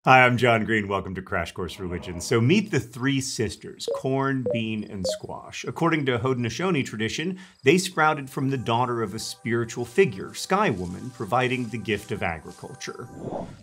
Hi, I'm John Green. Welcome to Crash Course Religion. So meet the three sisters, corn, bean, and squash. According to Haudenosaunee tradition, they sprouted from the daughter of a spiritual figure, Sky Woman, providing the gift of agriculture.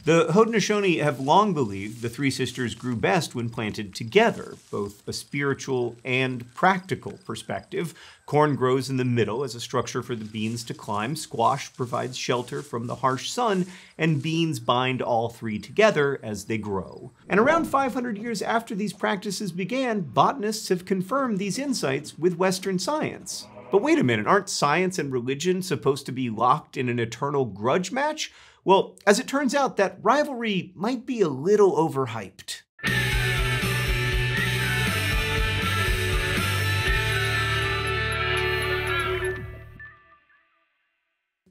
The Haudenosaunee have long believed the three sisters grew best when planted together, both a spiritual and practical perspective. Corn grows in the middle as a structure for the beans to climb, squash provides shelter from the harsh sun, and beans bind all three together as they grow. And around 500 years after these practices began, botanists have confirmed these insights with Western science. But wait a minute, aren't science and religion supposed to be locked in an eternal grudge match? Well, as it turns out, that rivalry might be a little overhyped.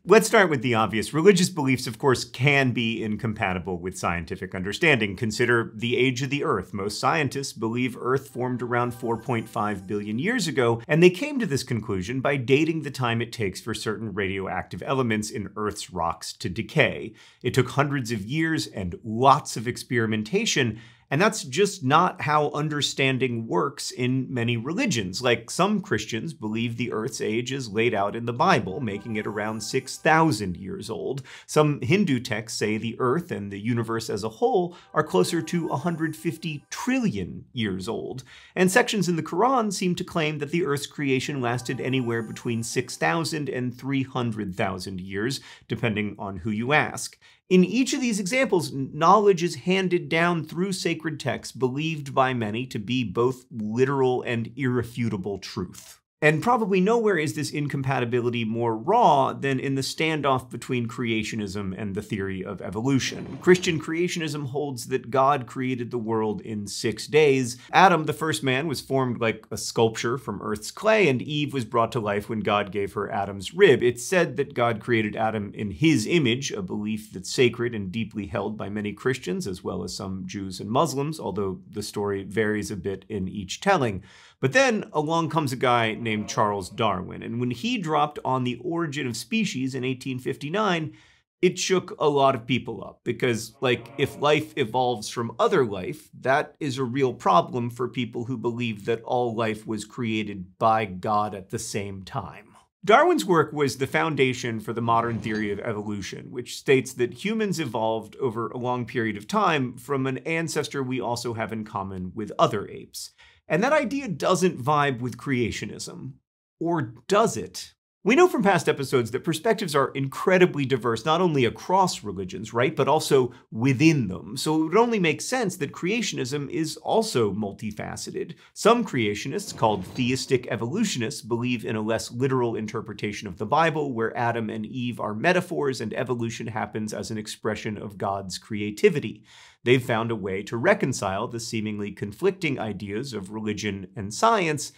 Let's start with the obvious. Religious beliefs, of course, can be incompatible with scientific understanding. Consider the age of the Earth. Most scientists believe Earth formed around 4.5 billion years ago, and they came to this conclusion by dating the time it takes for certain radioactive elements in Earth's rocks to decay. It took hundreds of years and lots of experimentation, and that's just not how understanding works in many religions. Like, some Christians believe the Earth's age is laid out in the Bible, making it around 6,000 years old. Some Hindu texts say the Earth and the universe as a whole are closer to 150 trillion years old. And sections in the Quran seem to claim that the Earth's creation lasted anywhere between 6,000 and 300,000 years, depending on who you ask. In each of these examples, knowledge is handed down through sacred texts believed by many to be both literal and irrefutable truth. And probably nowhere is this incompatibility more raw than in the standoff between creationism and the theory of evolution. Christian creationism holds that God created the world in 6 days. Adam, the first man, was formed like a sculpture from Earth's clay, and Eve was brought to life when God gave her Adam's rib. It's said that God created Adam in his image, a belief that's sacred and deeply held by many Christians, as well as some Jews and Muslims, although the story varies a bit in each telling. But then along comes a guy named Charles Darwin, and when he dropped On the Origin of Species in 1859, it shook a lot of people up, because, like, if life evolves from other life, that is a real problem for people who believe that all life was created by God at the same time. Darwin's work was the foundation for the modern theory of evolution, which states that humans evolved over a long period of time from an ancestor we also have in common with other apes. And that idea doesn't vibe with creationism. Or does it? We know from past episodes that perspectives are incredibly diverse, not only across religions, right, but also within them. So it would only make sense that creationism is also multifaceted. Some creationists, called theistic evolutionists, believe in a less literal interpretation of the Bible, where Adam and Eve are metaphors and evolution happens as an expression of God's creativity. They've found a way to reconcile the seemingly conflicting ideas of religion and science,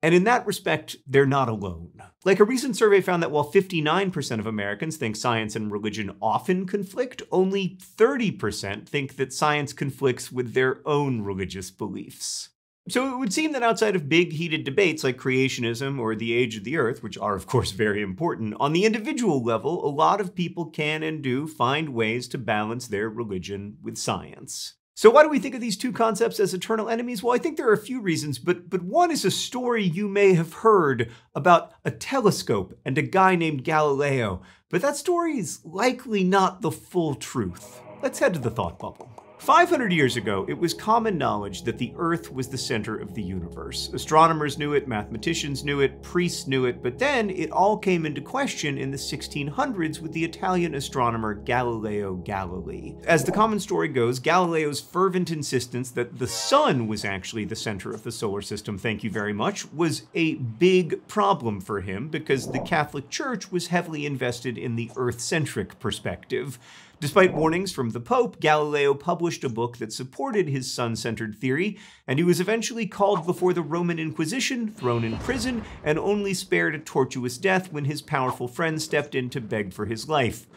and in that respect, they're not alone. Like, a recent survey found that while 59% of Americans think science and religion often conflict, only 30% think that science conflicts with their own religious beliefs. So it would seem that outside of big, heated debates like creationism or the age of the Earth, which are of course very important, on the individual level, a lot of people can and do find ways to balance their religion with science. So why do we think of these two concepts as eternal enemies? Well, I think there are a few reasons, but one is a story you may have heard about a telescope and a guy named Galileo. But that story is likely not the full truth. Let's head to the thought bubble. 500 years ago, it was common knowledge that the Earth was the center of the universe. Astronomers knew it, mathematicians knew it, priests knew it, but then it all came into question in the 1600s with the Italian astronomer Galileo Galilei. As the common story goes, Galileo's fervent insistence that the sun was actually the center of the solar system, thank you very much, was a big problem for him because the Catholic Church was heavily invested in the Earth-centric perspective. Despite warnings from the Pope, Galileo published a book that supported his sun-centered theory, and he was eventually called before the Roman Inquisition, thrown in prison, and only spared a tortuous death when his powerful friend stepped in to beg for his life.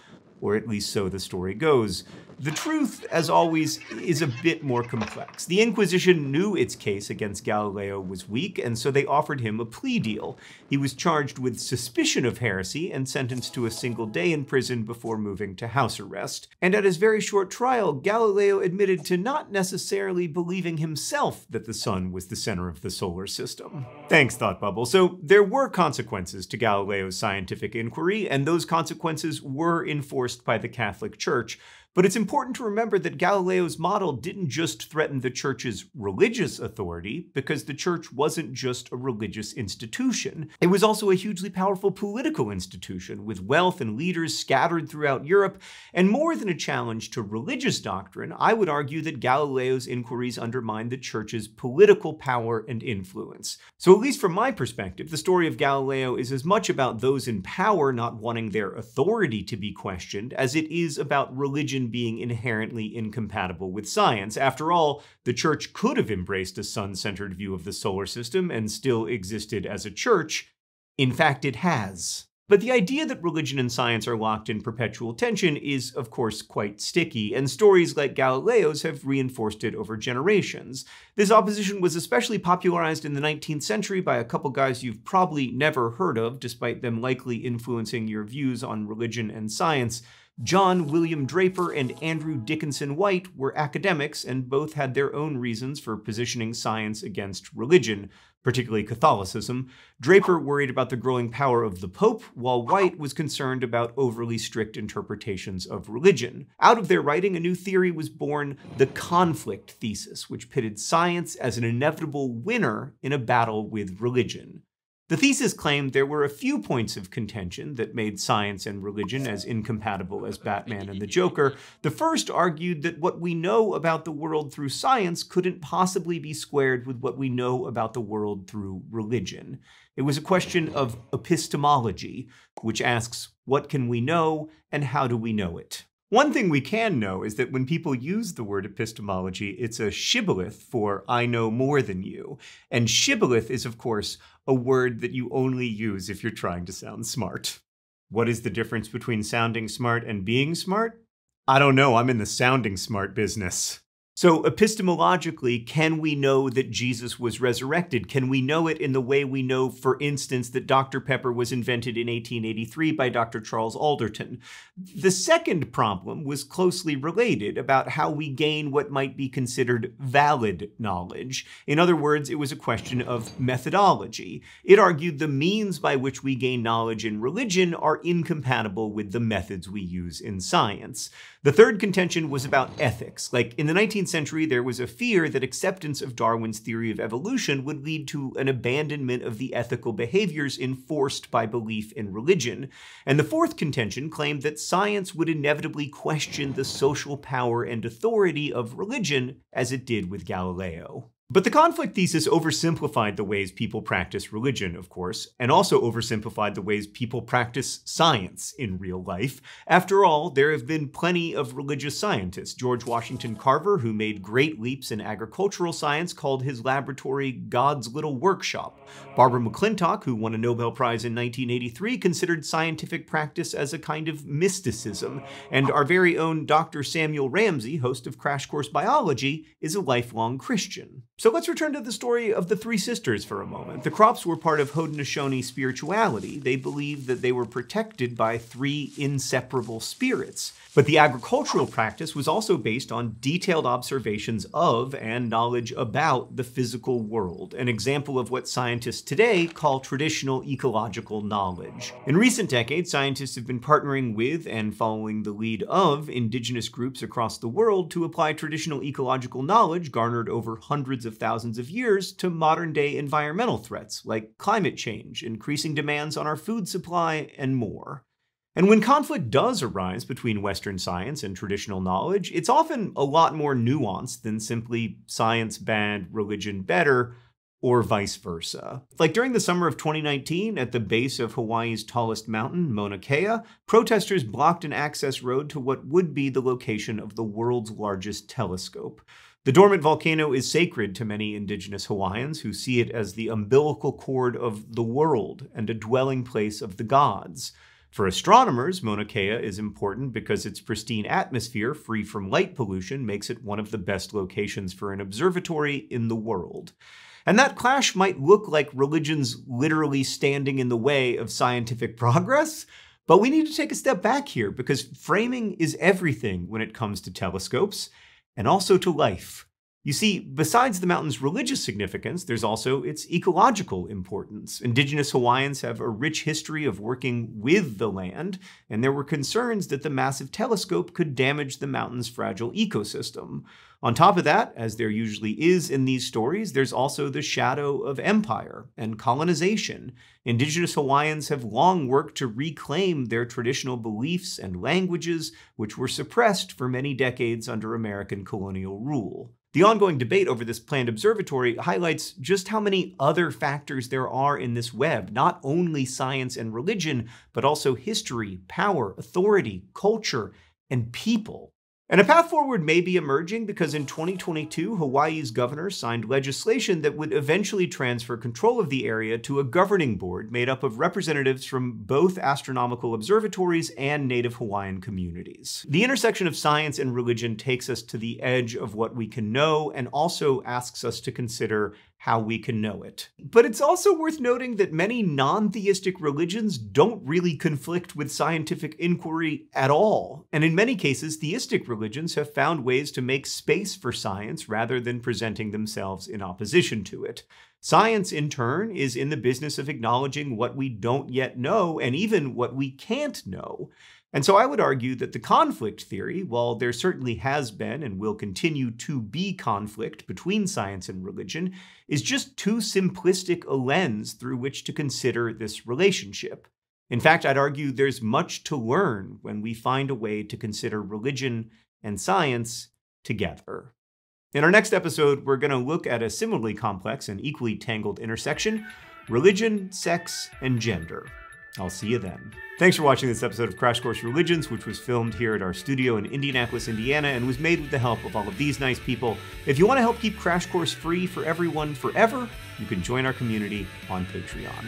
Or at least so the story goes. The truth, as always, is a bit more complex. The Inquisition knew its case against Galileo was weak, and so they offered him a plea deal. He was charged with suspicion of heresy and sentenced to a single day in prison before moving to house arrest. And at his very short trial, Galileo admitted to not necessarily believing himself that the sun was the center of the solar system. Thanks, Thought Bubble. So there were consequences to Galileo's scientific inquiry, and those consequences were enforced by the Catholic Church. But it's important to remember that Galileo's model didn't just threaten the church's religious authority, because the church wasn't just a religious institution. It was also a hugely powerful political institution, with wealth and leaders scattered throughout Europe. And more than a challenge to religious doctrine, I would argue that Galileo's inquiries undermined the church's political power and influence. So at least from my perspective, the story of Galileo is as much about those in power not wanting their authority to be questioned as it is about religion being inherently incompatible with science. After all, the church could have embraced a sun-centered view of the solar system and still existed as a church. In fact, it has. But the idea that religion and science are locked in perpetual tension is, of course, quite sticky, and stories like Galileo's have reinforced it over generations. This opposition was especially popularized in the 19th century by a couple guys you've probably never heard of, despite them likely influencing your views on religion and science. John William Draper and Andrew Dickinson White were academics, and both had their own reasons for positioning science against religion, particularly Catholicism. Draper worried about the growing power of the Pope, while White was concerned about overly strict interpretations of religion. Out of their writing, a new theory was born, the conflict thesis, which pitted science as an inevitable winner in a battle with religion. The thesis claimed there were a few points of contention that made science and religion as incompatible as Batman and the Joker. The first argued that what we know about the world through science couldn't possibly be squared with what we know about the world through religion. It was a question of epistemology, which asks, what can we know and how do we know it? One thing we can know is that when people use the word epistemology, it's a shibboleth for I know more than you. And shibboleth is, of course, a word that you only use if you're trying to sound smart. What is the difference between sounding smart and being smart? I don't know, I'm in the sounding smart business. So epistemologically, can we know that Jesus was resurrected? Can we know it in the way we know, for instance, that Dr. Pepper was invented in 1883 by Dr. Charles Alderton? The second problem was closely related, about how we gain what might be considered valid knowledge. In other words, it was a question of methodology. It argued the means by which we gain knowledge in religion are incompatible with the methods we use in science. The third contention was about ethics. Like, in the 19th century, there was a fear that acceptance of Darwin's theory of evolution would lead to an abandonment of the ethical behaviors enforced by belief in religion. And the fourth contention claimed that science would inevitably question the social power and authority of religion, as it did with Galileo. But the conflict thesis oversimplified the ways people practice religion, of course, and also oversimplified the ways people practice science in real life. After all, there have been plenty of religious scientists. George Washington Carver, who made great leaps in agricultural science, called his laboratory God's little workshop. Barbara McClintock, who won a Nobel Prize in 1983, considered scientific practice as a kind of mysticism. And our very own Dr. Samuel Ramsey, host of Crash Course Biology, is a lifelong Christian. So let's return to the story of the three sisters for a moment. The Kropfs were part of Haudenosaunee spirituality. They believed that they were protected by three inseparable spirits. But the agricultural practice was also based on detailed observations of and knowledge about the physical world, an example of what scientists today call traditional ecological knowledge. In recent decades, scientists have been partnering with and following the lead of indigenous groups across the world to apply traditional ecological knowledge garnered over hundreds of thousands of years to modern-day environmental threats like climate change, increasing demands on our food supply, and more. And when conflict does arise between Western science and traditional knowledge, it's often a lot more nuanced than simply science bad, religion better, or vice versa. Like during the summer of 2019, at the base of Hawaii's tallest mountain, Mauna Kea, protesters blocked an access road to what would be the location of the world's largest telescope. The dormant volcano is sacred to many indigenous Hawaiians who see it as the umbilical cord of the world and a dwelling place of the gods. For astronomers, Mauna Kea is important because its pristine atmosphere, free from light pollution, makes it one of the best locations for an observatory in the world. And that clash might look like religions literally standing in the way of scientific progress, but we need to take a step back here because framing is everything when it comes to telescopes, and also to life. You see, besides the mountain's religious significance, there's also its ecological importance. Indigenous Hawaiians have a rich history of working with the land, and there were concerns that the massive telescope could damage the mountain's fragile ecosystem. On top of that, as there usually is in these stories, there's also the shadow of empire and colonization. Indigenous Hawaiians have long worked to reclaim their traditional beliefs and languages, which were suppressed for many decades under American colonial rule. The ongoing debate over this planned observatory highlights just how many other factors there are in this web, not only science and religion, but also history, power, authority, culture, and people. And a path forward may be emerging because in 2022, Hawaii's governor signed legislation that would eventually transfer control of the area to a governing board made up of representatives from both astronomical observatories and Native Hawaiian communities. The intersection of science and religion takes us to the edge of what we can know and also asks us to consider how we can know it. But it's also worth noting that many non-theistic religions don't really conflict with scientific inquiry at all. And in many cases, theistic religions have found ways to make space for science rather than presenting themselves in opposition to it. Science, in turn, is in the business of acknowledging what we don't yet know and even what we can't know. And so I would argue that the conflict theory, while there certainly has been and will continue to be conflict between science and religion, is just too simplistic a lens through which to consider this relationship. In fact, I'd argue there's much to learn when we find a way to consider religion and science together. In our next episode, we're going to look at a similarly complex and equally tangled intersection: religion, sex, and gender. I'll see you then. Thanks for watching this episode of Crash Course Religions, which was filmed here at our studio in Indianapolis, Indiana, and was made with the help of all of these nice people. If you want to help keep Crash Course free for everyone forever, you can join our community on Patreon.